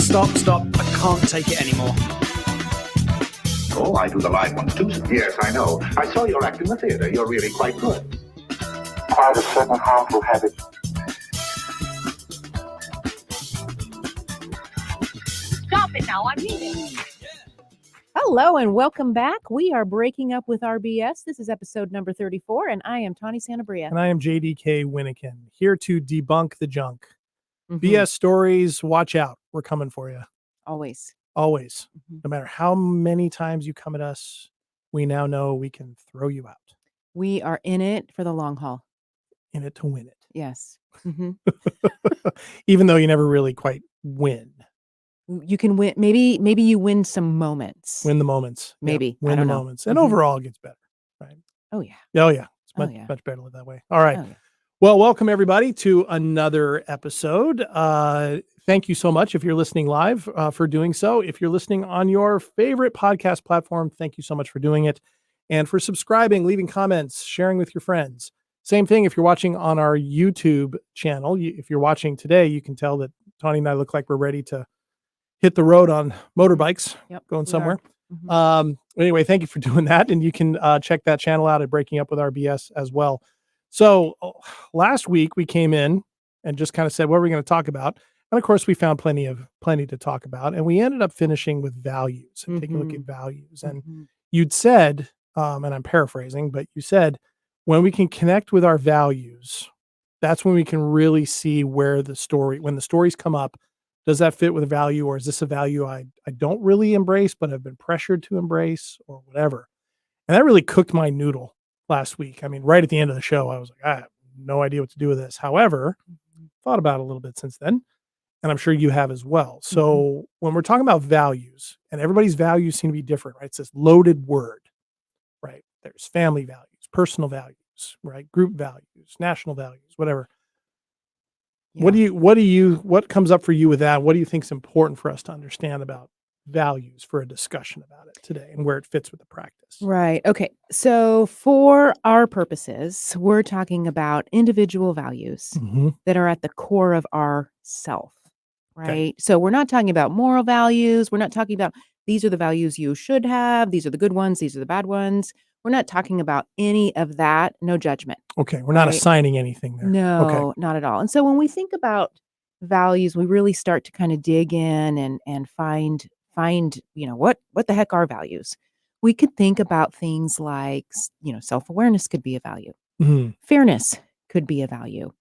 Stop. I can't take it anymore. Oh, I do the live ones too. Yes, I know. I saw your act in the theater. You're really quite good. Quite a certain harmful habit. Stop it now, I mean it. Hello and welcome back. We are breaking up with RBS. This is episode number 34, and I am Tawny Santabria. And I am JDK Winnikin, here to debunk the junk. Mhm. BS stories, watch out. We're coming for you. Always. No matter how many times you come at us, we now know we can throw you out. We are in it for the long haul. In it to win it. Yes. Mm-hmm. Even though you never really quite win. You can win. Maybe you win some moments. Win the moments. Maybe. Yeah, win I don't the know. moments. And Mhm. overall it gets better. Right. Oh, yeah. Oh, yeah. It's Oh, much, yeah. much better that way. All right. Oh, yeah. Well, welcome everybody to another episode. Thank you so much if you're listening live for doing so. If you're listening on your favorite podcast platform, thank you so much for doing it. And for subscribing, leaving comments, sharing with your friends. Same thing if you're watching on our YouTube channel. If you're watching today, you can tell that Tawny and I look like we're ready to hit the road on motorbikes, going somewhere. Mm-hmm. Anyway, thank you for doing that. And you can check that channel out at Breaking Up with RBS as well. So last week we came in and just kind of said, what are we going to talk about? And of course we found plenty to talk about. And we ended up finishing with values and taking a look at values. And you'd said, and I'm paraphrasing, but you said, when we can connect with our values, that's when we can really see when the stories come up, does that fit with a value, or is this a value I don't really embrace, but I've been pressured to embrace, or whatever. And that really cooked my noodle last week. I mean, right at the end of the show, I was like, I have no idea what to do with this. However, thought about it a little bit since then, and I'm sure you have as well. So when we're talking about values, and everybody's values seem to be different, right? It's this loaded word, right? There's family values, personal values, right? Group values, national values, whatever. Yeah. What comes up for you with that? What do you think is important for us to understand about values for a discussion about it today and where it fits with the practice? Right. Okay. So for our purposes, we're talking about individual values that are at the core of our self, right? Okay. So we're not talking about moral values. We're not talking about these are the values you should have. These are the good ones. These are the bad ones. We're not talking about any of that. No judgment. Okay. We're not assigning anything there. No, not at all. And so when we think about values, we really start to kind of dig in and find, what the heck are values? We could think about things like, self-awareness could be a value. Mm-hmm. Fairness could be a value.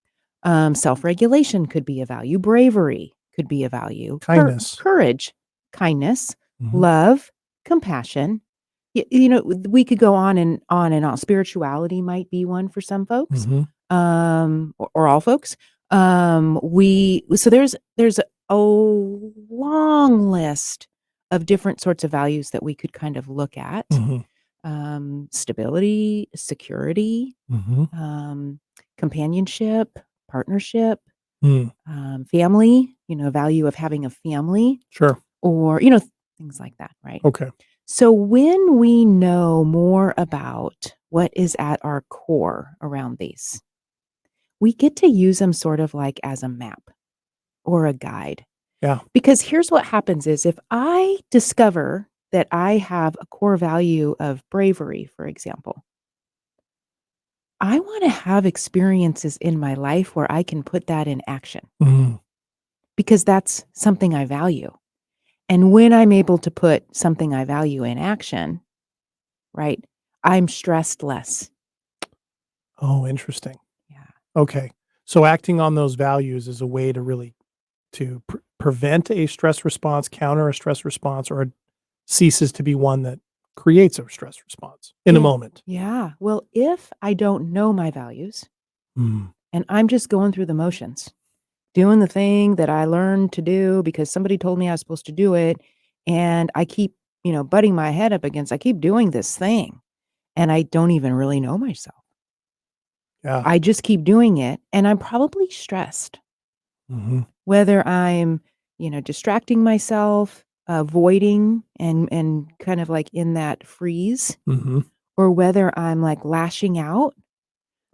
Self-regulation could be a value. Bravery could be a value. Kindness. Courage, kindness, love, compassion. We could go on and on and on. Spirituality might be one for some folks, or all folks. So there's a long list of different sorts of values that we could kind of look at. Stability, security, companionship, partnership, family, value of having a family. Sure. Or, things like that, right? Okay. So when we know more about what is at our core around these, we get to use them sort of like as a map or a guide. Yeah. Because here's what happens is if I discover that I have a core value of bravery, for example, I want to have experiences in my life where I can put that in action because that's something I value. And when I'm able to put something I value in action, right, I'm stressed less. Oh, interesting. Yeah. Okay. So acting on those values is a way to really prevent a stress response, counter a stress response, or it ceases to be one that creates a stress response in a moment. Yeah. Well, if I don't know my values and I'm just going through the motions, doing the thing that I learned to do because somebody told me I was supposed to do it, and I keep, butting my head up against, I keep doing this thing, and I don't even really know myself. Yeah. I just keep doing it, and I'm probably stressed. Whether I'm, distracting myself, avoiding and kind of like in that freeze, or whether I'm like lashing out,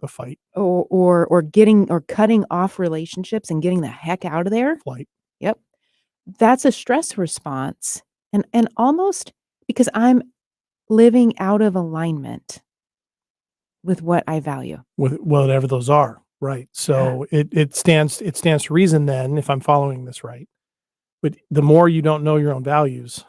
the fight, or cutting off relationships and getting the heck out of there. Flight. Yep. that's a stress response and almost because I'm living out of alignment with what I value. with whatever those are, right? So it stands to reason then, if I'm following this right, but the more you don't know your own values,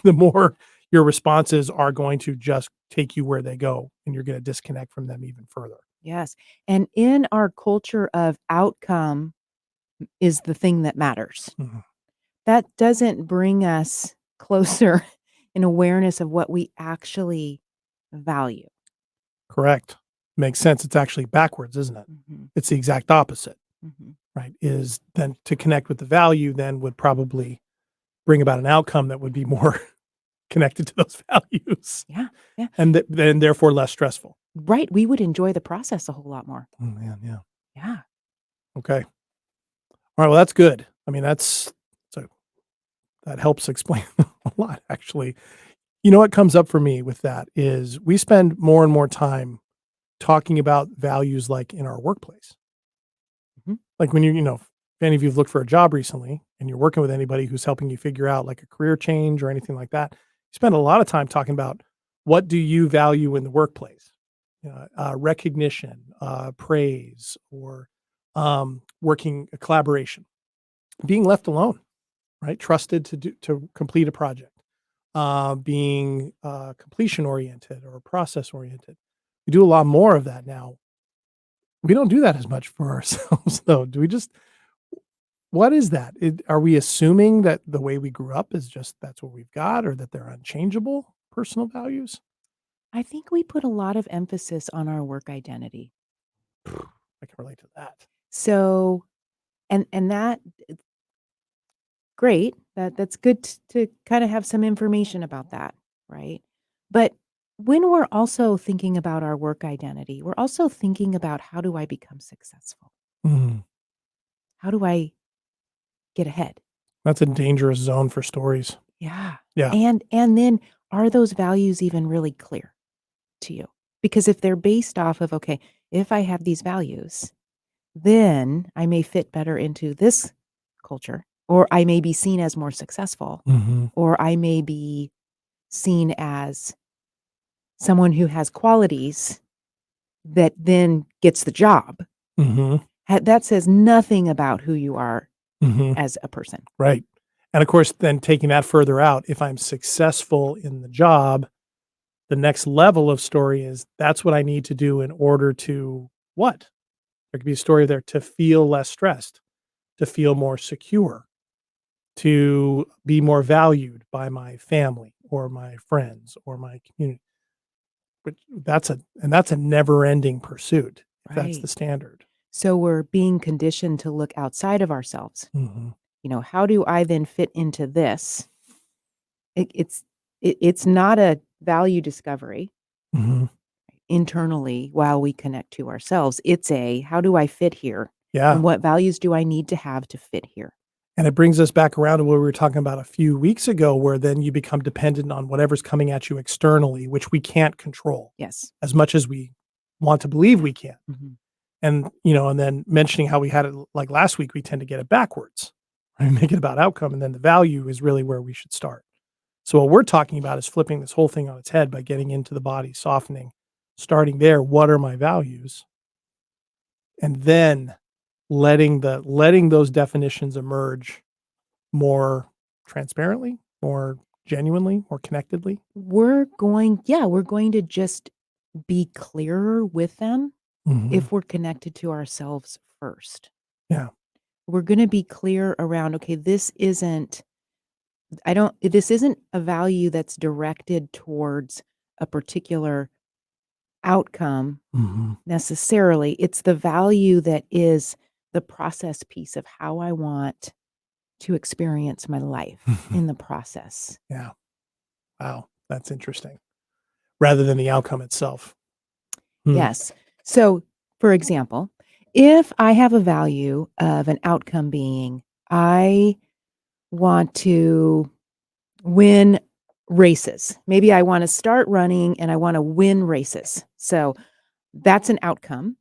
the more your responses are going to just take you where they go, and you're going to disconnect from them even further. Yes. And in our culture of outcome is the thing that matters. Mhm. That doesn't bring us closer in awareness of what we actually value. Correct. Makes sense. It's actually backwards, isn't it? Mhm, It's the exact opposite, mhm. right? Is then to connect with the value then would probably bring about an outcome that would be more connected to those values Yeah, yeah. and then therefore less stressful. Right, we would enjoy the process a whole lot more. Oh man, yeah. Yeah. Okay. All right. Well, that's good. I mean, so that helps explain a lot, actually. You know what comes up for me with that is we spend more and more time talking about values like in our workplace. Mhm. Like when if any of you've looked for a job recently and you're working with anybody who's helping you figure out like a career change or anything like that, you spend a lot of time talking about what do you value in the workplace? Recognition, praise, or working collaboration, being left alone, right? Trusted to complete a project, being completion oriented or process oriented. We do a lot more of that now. We don't do that as much for ourselves, though. Do we just What is that? Are we assuming that the way we grew up is just that's what we've got, or that they're unchangeable personal values? I think we put a lot of emphasis on our work identity. I can relate to that. So and that great, that's good to kinda have some information about that, right? But when we're also thinking about our work identity, we're also thinking about how do I become successful? Mhm. How do I get ahead? That's a dangerous zone for stories. Yeah. Yeah. And then are those values even really clear to you? Because if they're based off of, okay, if I have these values, then I may fit better into this culture, or I may be seen as more successful, Mhm. or I may be seen as someone who has qualities that then gets the job. Mhm. That says nothing about who you are Mhm. as a person. Right. And of course, then taking that further out, if I'm successful in the job, the next level of story is that's what I need to do in order to what? There could be a story there to feel less stressed, to feel more secure, to be more valued by my family or my friends or my community. But that's a never-ending pursuit if that's Right. the standard. So we're being conditioned to look outside of ourselves. Mhm. How do I then fit into this? It's not a value discovery Mhm. internally while we connect to ourselves. It's a how do I fit here? Yeah. And what values do I need to have to fit here? And it brings us back around to what we were talking about a few weeks ago, where then you become dependent on whatever's coming at you externally, which we can't control Yes. as much as we want to believe we can. Mhm. And then mentioning how we had it like last week, we tend to get it backwards. Right? Make it about outcome, and then the value is really where we should start. So what we're talking about is flipping this whole thing on its head by getting into the body, softening, starting there. What are my values? And then letting those definitions emerge more transparently, more genuinely, more connectedly. We're going to just be clearer with them Mhm. if we're connected to ourselves first. Yeah. We're going to be clear around, okay, this isn't a value that's directed towards a particular outcome Mhm. necessarily. It's the value that is the process piece of how I want to experience my life in the process. Yeah. Wow. That's interesting. Rather than the outcome itself. Hmm. Yes. So, for example, if I have a value of an outcome being, I want to win races. Maybe I want to start running and I want to win races. So that's an outcome,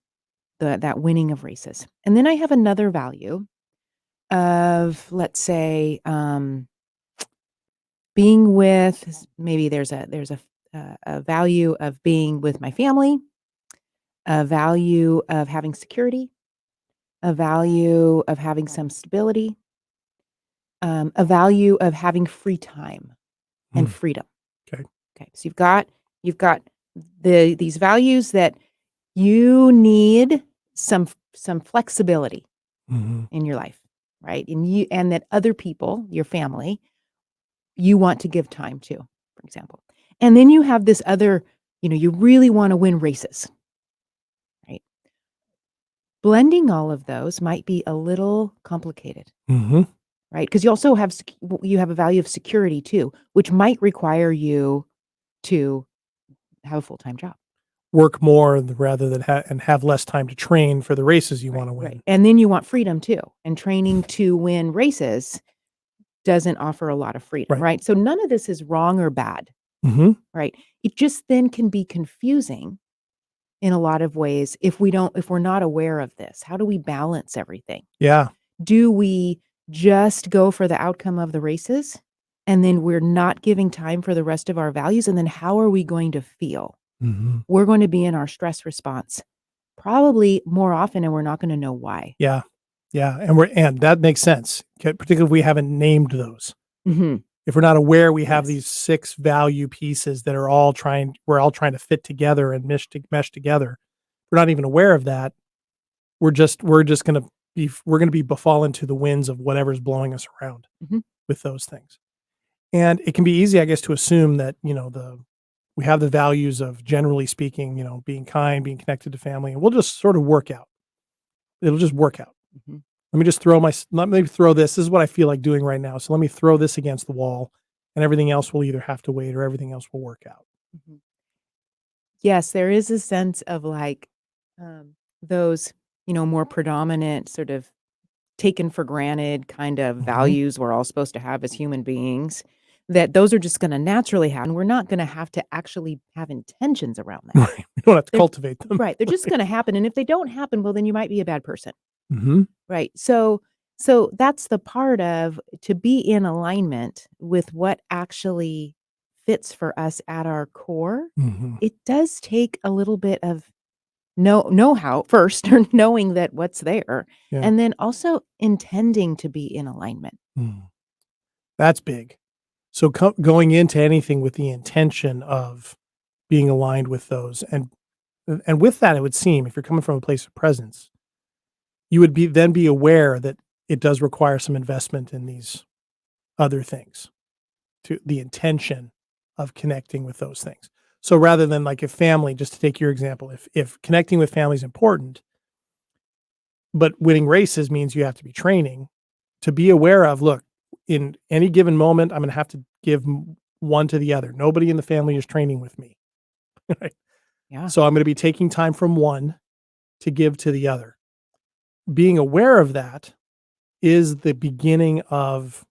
that winning of races. And then I have another value of, let's say, being with, maybe there's a value of being with my family, a value of having security, a value of having some stability, a value of having free time and Mm. freedom. Okay. Okay. So you've got these values that you need some flexibility Mhm. in your life, right? And that other people, your family, you want to give time to, for example. And then you have this other, you really want to win races, right? Blending all of those might be a little complicated, Mhm. right? Because you also have you have a value of security too, which might require you to have a full-time job. Work more rather than and have less time to train for the races you wanna Right. win. And then you want freedom too. And training to win races doesn't offer a lot of freedom, Right. right? So none of this is wrong or bad, Mhm. right? It just then can be confusing in a lot of ways if we're not aware of this. How do we balance everything? Yeah. Do we just go for the outcome of the races and then we're not giving time for the rest of our values? And then how are we going to feel? Mhm. We're going to be in our stress response probably more often and we're not going to know why. Yeah. Yeah, and that makes sense, particularly if we haven't named those. Mhm. If we're not aware we have Yes. these 6 value pieces that we're all trying to fit together and mesh together. We're not even aware of that. We're just gonna be befallen to the winds of whatever's blowing us around Mhm. with those things. And it can be easy, I guess, to assume that, we have the values of, generally speaking, being kind, being connected to family, and we'll just sort of work out. It'll just work out. Mhm. Let me throw this. This is what I feel like doing right now. So let me throw this against the wall, and everything else will either have to wait or everything else will work out. Mhm. Yes, there is a sense of like, those, more predominant sort of taken for granted kind of Mhm. values we're all supposed to have as human beings, that those are just gonna naturally happen. We're not gonna have to actually have intentions around that. Right. We don't have to They're cultivate them. right, they're just gonna happen, and if they don't happen, well, then you might be a bad person, Mhm. right? So that's the part of to be in alignment with what actually fits for us at our core. Mhm. It does take a little bit of know-how first, or knowing that what's there, Yeah. and then also intending to be in alignment. Mm. That's big. So going into anything with the intention of being aligned with those, and with that, it would seem if you're coming from a place of presence, you would be aware that it does require some investment in these other things, to the intention of connecting with those things. So rather than like if family, just to take your example, if connecting with family is important, but winning races means you have to be training, to be aware of, look, in any given moment, I'm going to have to give one to the other. Nobody in the family is training with me. Right? Yeah. So I'm going to be taking time from one to give to the other. Being aware of that is the beginning of,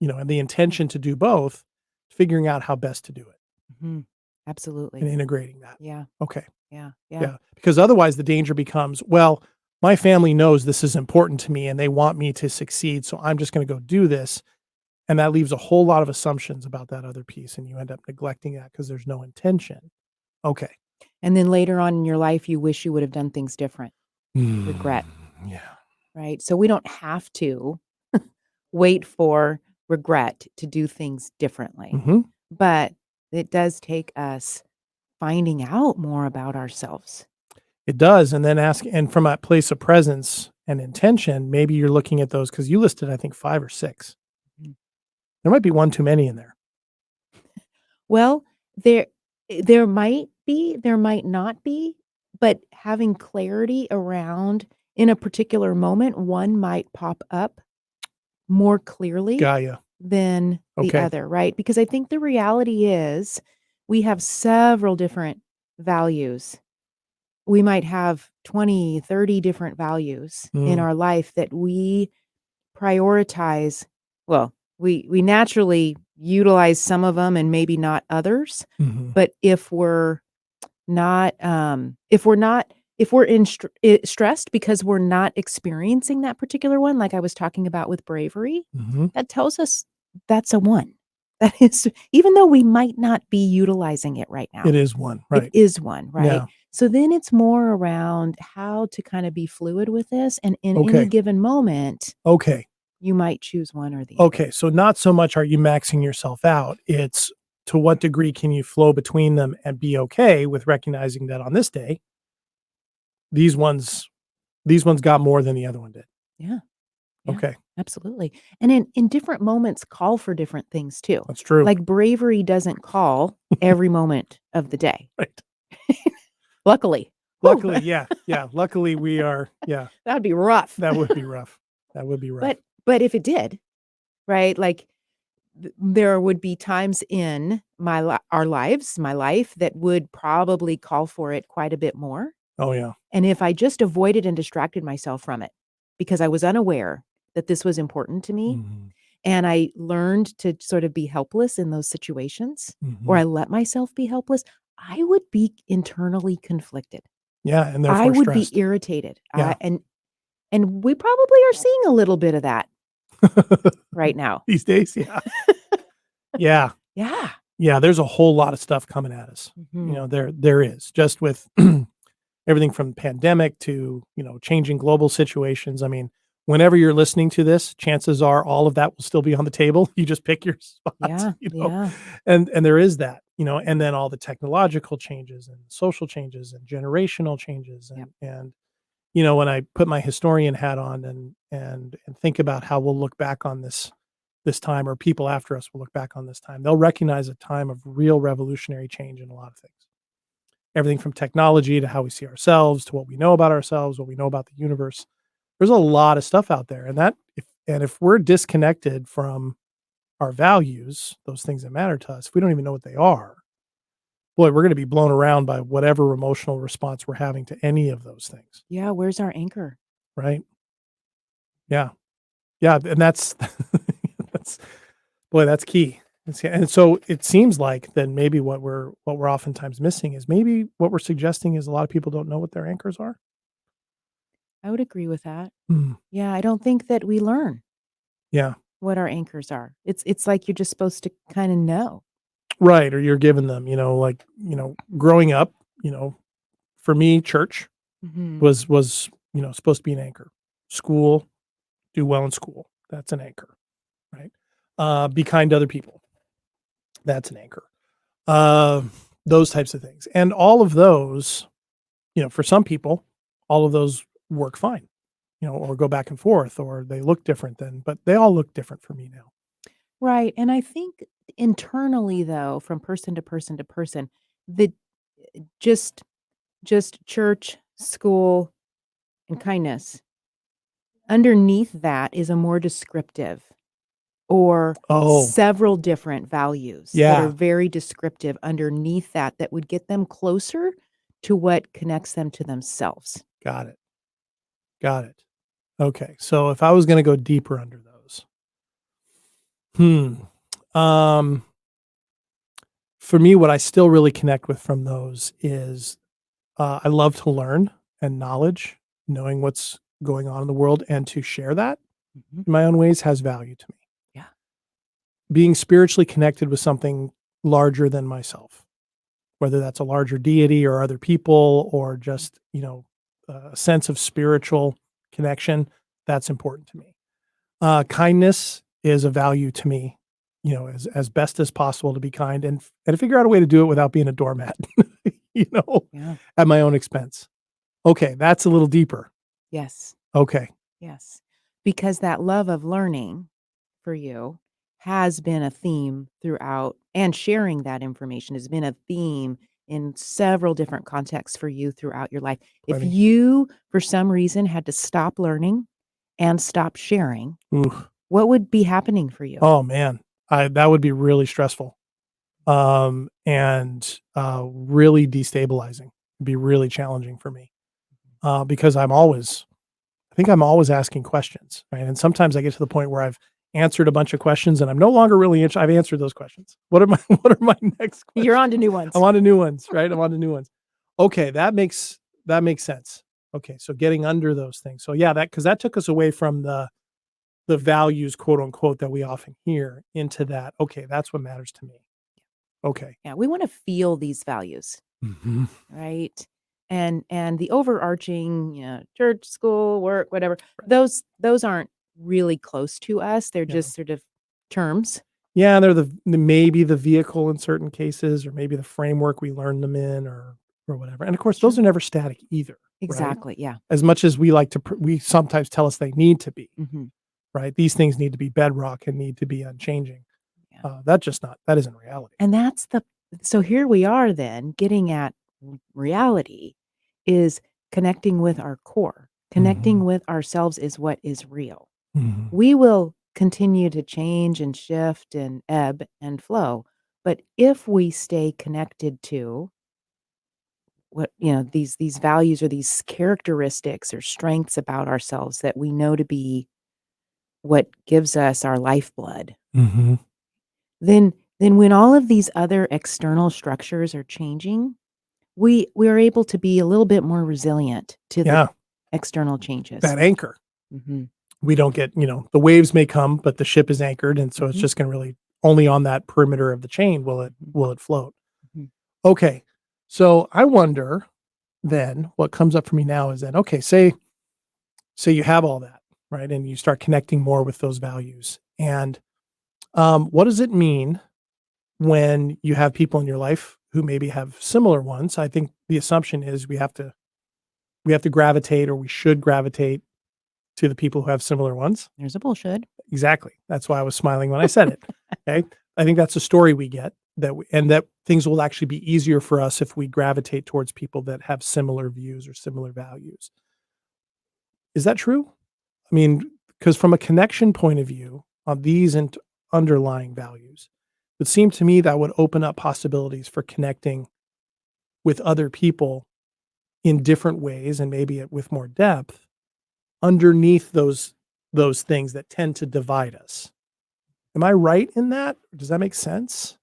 and the intention to do both, figuring out how best to do it Mhm. and Absolutely. integrating that. Yeah, Okay. yeah, yeah. Yeah. Because otherwise the danger becomes, well, my family knows this is important to me and they want me to succeed. So I'm just going to go do this. And that leaves a whole lot of assumptions about that other piece. And you end up neglecting that because there's no intention. Okay. And then later on in your life, you wish you would have done things different. Regret, Yeah. right? So we don't have to wait for regret to do things differently, Hmm. but it does take us finding out more about ourselves. It does. And then and from that place of presence and intention, maybe you're looking at those because you listed, I think, 5 or 6. Mm. There might be one too many in there. Well, there might be, there might not be, but having clarity around in a particular moment, one might pop up more clearly Gaia. than the Okay. other, right? Because I think the reality is we have several different values. We might have 20, 30 different values in Mm. our life that we prioritize. Well, we naturally utilize some of them and maybe not others. Hmm. But if we're not if we're stressed because we're not experiencing that particular one, like I was talking about with bravery, that tells us that's a 1. That is, even though we might not be utilizing it right now. It is 1, right? It is 1, right? Yeah. So then it's more around how to kind of be fluid with this, and in any Okay. given moment, Okay. you might choose one or the other. Okay. So not so much are you maxing yourself out. It's to what degree can you flow between them and be okay with recognizing that on this day, these ones got more than the other one did. Yeah. Yeah, Okay. absolutely. And in different moments call for different things too. That's true. Like bravery doesn't call every moment of the day. Right. Luckily. Luckily, yeah. Yeah. Luckily we are, yeah. That would be rough. That would be rough. That would be rough. But if it did, right? Like there would be times in our lives, my life, that would probably call for it quite a bit more. Oh yeah. And if I just avoided and distracted myself from it because I was unaware that this was important to me, and I learned to sort of be helpless in those situations, or I let myself be helpless, I would be internally conflicted. Yeah, and therefore I would stressed. be irritated. Yeah. And we probably are seeing a little bit of that right now. These days, yeah. Yeah. Yeah. Yeah, there's a whole lot of stuff coming at us. You know, there is, just with everything from pandemic to, changing global situations. I mean, whenever you're listening to this, chances are all of that will still be on the table. You just pick your spot. Yeah. Yeah. And there is that, and then all the technological changes and social changes and generational changes. And when I put my historian hat on and think about how we'll look back on this time, or people after us will look back on this time, they'll recognize a time of real revolutionary change in a lot of things. Everything from technology to how we see ourselves, to what we know about ourselves, what we know about the universe. There's a lot of stuff out there. And if we're disconnected from our values, those things that matter to us, if we don't even know what they are, boy, we're going to be blown around by whatever emotional response we're having to any of those things. Yeah. Where's our anchor? Right. Yeah. Yeah. And that's that's key. And so it seems like then maybe what we're oftentimes missing is maybe what we're suggesting is a lot of people don't know what their anchors are. I would agree with that. Mm. Yeah. I don't think that we learn Yeah. what our anchors are. It's like you're just supposed to kind of know. Right. Or you're giving them, growing up, for me, church was, supposed to be an anchor. School, do well in school. That's an anchor. Right. Be kind to other people. That's an anchor. Those types of things. And all of those, for some people, all of those work fine, or go back and forth, or they look different but they all look different for me now. Right. And I think internally, though, from person to person to person, the just church, school, and kindness, underneath that is a more descriptive or several different values that are very descriptive underneath that would get them closer to what connects them to themselves. Got it. Okay. So if I was going to go deeper under those, for me, what I still really connect with from those is I love to learn and knowledge, knowing what's going on in the world, and to share that in my own ways has value to me. Yeah. Being spiritually connected with something larger than myself, whether that's a larger deity or other people, or just, a sense of spiritual connection, that's important to me. Kindness is a value to me, as best as possible to be kind and figure out a way to do it without being a doormat, at my own expense. Okay. That's a little deeper. Yes. Okay. Yes. Because that love of learning for you has been a theme throughout, and sharing that information has been a theme in several different contexts for you throughout your life. Plenty. If you, for some reason, had to stop learning and stop sharing, what would be happening for you? Oh man, that would be really stressful, and really destabilizing. It'd be really challenging for me, because I think I'm always asking questions, right? And sometimes I get to the point where I've answered a bunch of questions and I'm no longer really I've answered those questions. What are my next questions? You're on to new ones. I'm on to new ones, right? I'm on to new ones. Okay, that makes that makes sense. Okay, so getting under those things. So yeah, because that took us away from the values, quote unquote, that we often hear into that. Okay, that's what matters to me. Okay. Yeah, we want to feel these values, Mhm. right? And the overarching, church, school, work, whatever, those aren't really close to us. They're Yeah. just sort of terms. Yeah, they're maybe the vehicle in certain cases, or maybe the framework we learn them in, or whatever. And of course, those Sure. are never static either, right? Exactly. Yeah. As much as we like to, we sometimes tell us they need to be, Hmm. right? These things need to be bedrock and need to be unchanging. Yeah. That isn't reality. And so here we are then getting at reality is connecting with our core. Connecting Mhm. with ourselves is what is real. Mhm. We will continue to change and shift and ebb and flow. But if we stay connected to what, these values or these characteristics or strengths about ourselves that we know to be what gives us our lifeblood, Mhm. then when all of these other external structures are changing, we are able to be a little bit more resilient to the Yeah, external changes. that anchor. Mhm. We don't get, the waves may come, but the ship is anchored, and so it's Mhm. just going to really only on that perimeter of the chain will it Mhm. will it float. Mhm. Okay, so I wonder then what comes up for me now is that okay, say you have all that, right, and you start connecting more with those values, and what does it mean when you have people in your life who maybe have similar ones? I think the assumption is we have to gravitate, or we should gravitate to the people who have similar ones. There's a bullshit. Exactly. That's why I was smiling when I said it. Okay. I think that's a story we get and that things will actually be easier for us if we gravitate towards people that have similar views or similar values. Is that true? I mean, because from a connection point of view on these underlying values, it seemed to me that would open up possibilities for connecting with other people in different ways and maybe with more depth underneath those things that tend to divide us. Am I right in that? Does that make sense?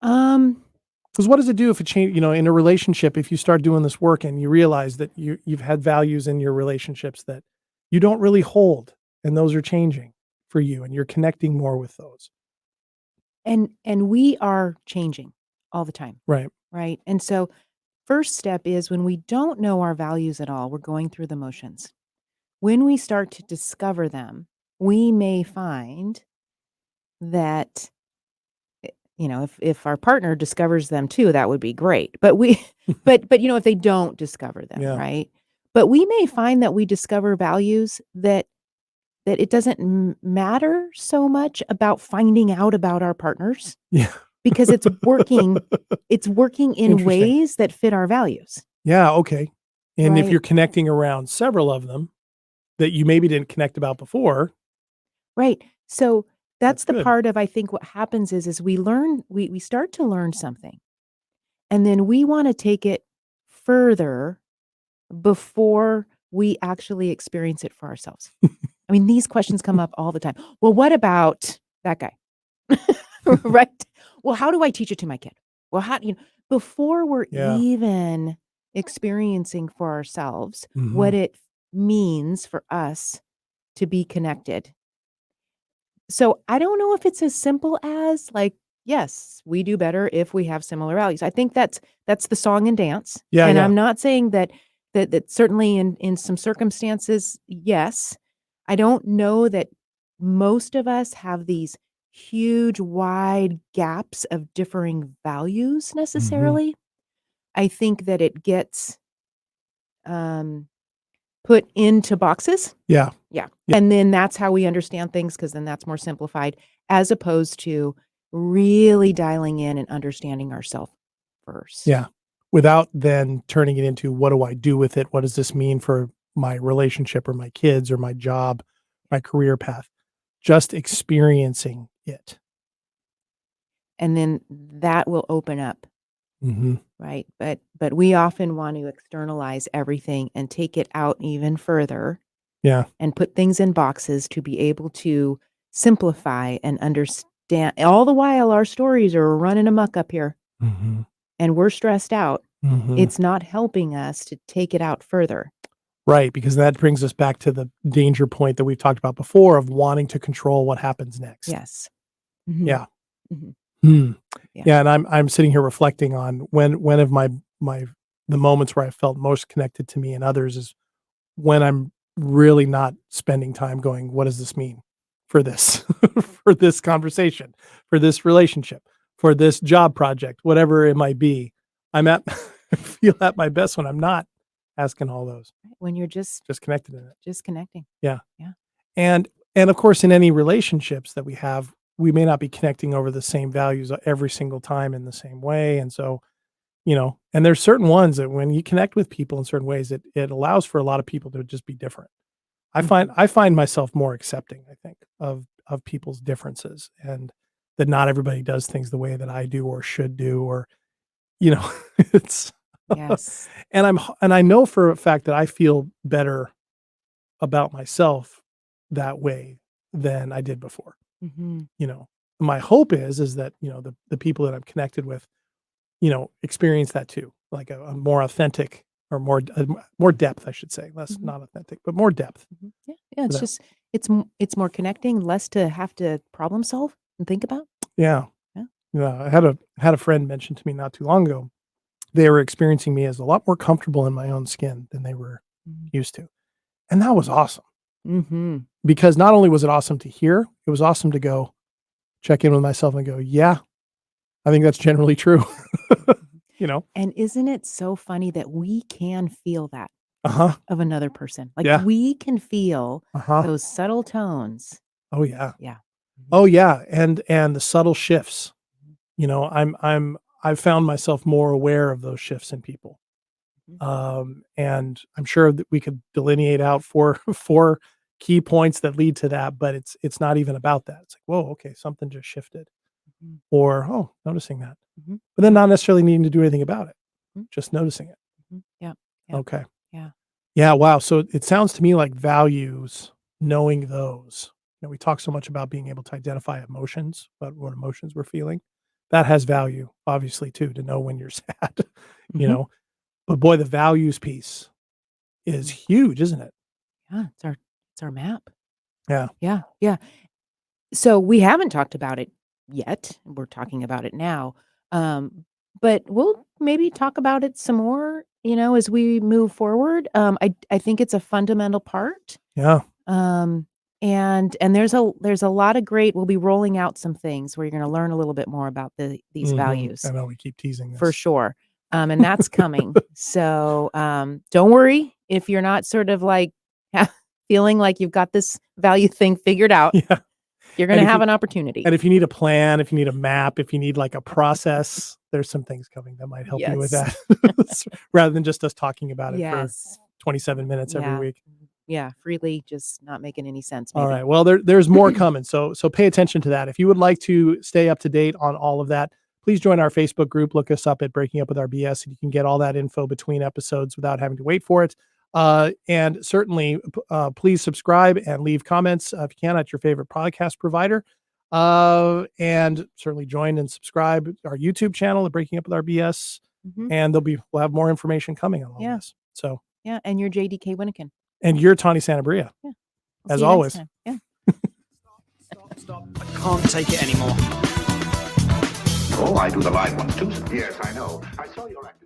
Um, Because what does it do if it change, in a relationship, if you start doing this work and you realize that you've had values in your relationships that you don't really hold, and those are changing for you, and you're connecting more with those. and we are changing all the time, Right. right? And so first step is when we don't know our values at all, we're going through the motions. When we start to discover them, we may find that if our partner discovers them too, that would be great. But if they don't discover them, Yeah. right? But we may find that we discover values that it doesn't matter so much about finding out about our partners Yeah. because it's working in Interesting. ways that fit our values, Yeah. Okay. And if right? you're connecting around several of them that you maybe didn't connect about before, Right. So that's that's the good. part of I think what happens is we start to learn something and then we want to take it further before we actually experience it for ourselves. I mean, these questions come up all the time. Well, what about that guy? Right? Well, how do I teach it to my kid? Well, before we're Yeah. even experiencing for ourselves Mhm. what it means for us to be connected. So I don't know if it's as simple as like, yes, we do better if we have similar values. I think that's the song and dance. Yeah. And Yeah. I'm not saying that certainly in some circumstances, yes. I don't know that most of us have these huge wide gaps of differing values Mhm. necessarily. I think that it gets um put into boxes. Yeah. Yeah. Yeah. And then that's how we understand things because then that's more simplified as opposed to really dialing in and understanding ourselves first. Yeah. Without then turning it into what do I do with it? What does this mean for my relationship or my kids or my job, my career path? Just experiencing it. And then that will open up, Mhm. right? But we often want to externalize everything and take it out even further Yeah. and put things in boxes to be able to simplify and understand all the while our stories are running amok up here Mhm. and we're stressed out. Mhm. It's not helping us to take it out further. Right, because that brings us back to the danger point that we've talked about before of wanting to control what happens next. Yes. Mhm. Yeah. Mhm. Hmm. Yeah. Yeah, and I'm sitting here reflecting on when of my the moments where I felt most connected to me and others is when I'm really not spending time going, "What does this mean for this for this conversation, for this relationship, for this job project?" Whatever it might be. I'm at I feel at my best when I'm not asking all those, When you're just connected in it. connecting. Yeah. Yeah. And of course, in any relationships that we have, we may not be connecting over the same values every single time in the same way. And so, and there's certain ones that when you connect with people in certain ways, it allows for a lot of people to just be different. I find myself more accepting, I think, of people's differences and that not everybody does things the way that I do or should do, or, it's Yes. and I know for a fact that I feel better about myself that way than I did before. Mhm. My hope is that, the people that I'm connected with, experience that too, like a more authentic or more depth, I should say, less Mhm. not authentic, but more depth. Mhm. Yeah. Yeah. It's that. just, it's more connecting, less to have to problem solve and think about. Yeah. Yeah. Yeah. I had a friend mention to me not too long ago, they were experiencing me as a lot more comfortable in my own skin than they were Mhm. used to. And that was awesome Mhm. because not only was it awesome to hear, it was awesome to go check in with myself and go, yeah, I think that's generally true. you know? And isn't it so funny that we can feel that Uh-huh. of another person? Like, Yeah. we can feel Uh-huh. those subtle tones. Oh yeah. Yeah. Oh yeah. And the subtle shifts. I've found myself more aware of those shifts in people. Mhm. And I'm sure that we could delineate out four key points that lead to that, but it's not even about that. It's like, whoa, okay, something just shifted. Mhm. Or, oh, noticing that. Mhm. But then not necessarily needing to do anything about it. Mhm. Just noticing it. Mhm. Yeah. Yeah. Okay. Yeah. Yeah, wow. So it sounds to me like values, knowing those. We talk so much about being able to identify emotions, but what emotions we're feeling. That has value, obviously, too, to know when you're sad, you Mhm. know. But boy, the values piece is huge, isn't it? Yeah. It's our map. Yeah. Yeah. Yeah. So we haven't talked about it yet. We're talking about it now. But we'll maybe talk about it some more, as we move forward. I think it's a fundamental part. Yeah. Um, and there's a lot of great, we'll be rolling out some things where you're going to learn a little bit more about these values I know we keep teasing for this. sure. And that's coming. So don't worry if you're not sort of like feeling like you've got this value thing figured out. Yeah. You're going to have an opportunity. And if you need a plan, if you need a map, if you need like a process, there's some things coming that might help you with Yes. that rather than just us talking about it for Yes. 27 minutes every Yeah. week. Yeah. Freely just not making any sense. All Maybe. right. Well, there's more coming. So pay attention to that. If you would like to stay up to date on all of that, please join our Facebook group. Look us up at Breaking Up with RBS, and you can get all that info between episodes without having to wait for it. And certainly, please subscribe and leave comments if you can at your favorite podcast provider. And certainly join and subscribe our YouTube channel at Breaking Up with RBS, Mhm. and we'll have more information coming on all Yeah. this. So, Yeah. And you're JDK Winnikin. and you're Tawny Santabria, Yeah. as See you next always. time. Yeah. Stop. I can't take it anymore. Oh, I do the live ones too. Yes, I know. I saw your activity.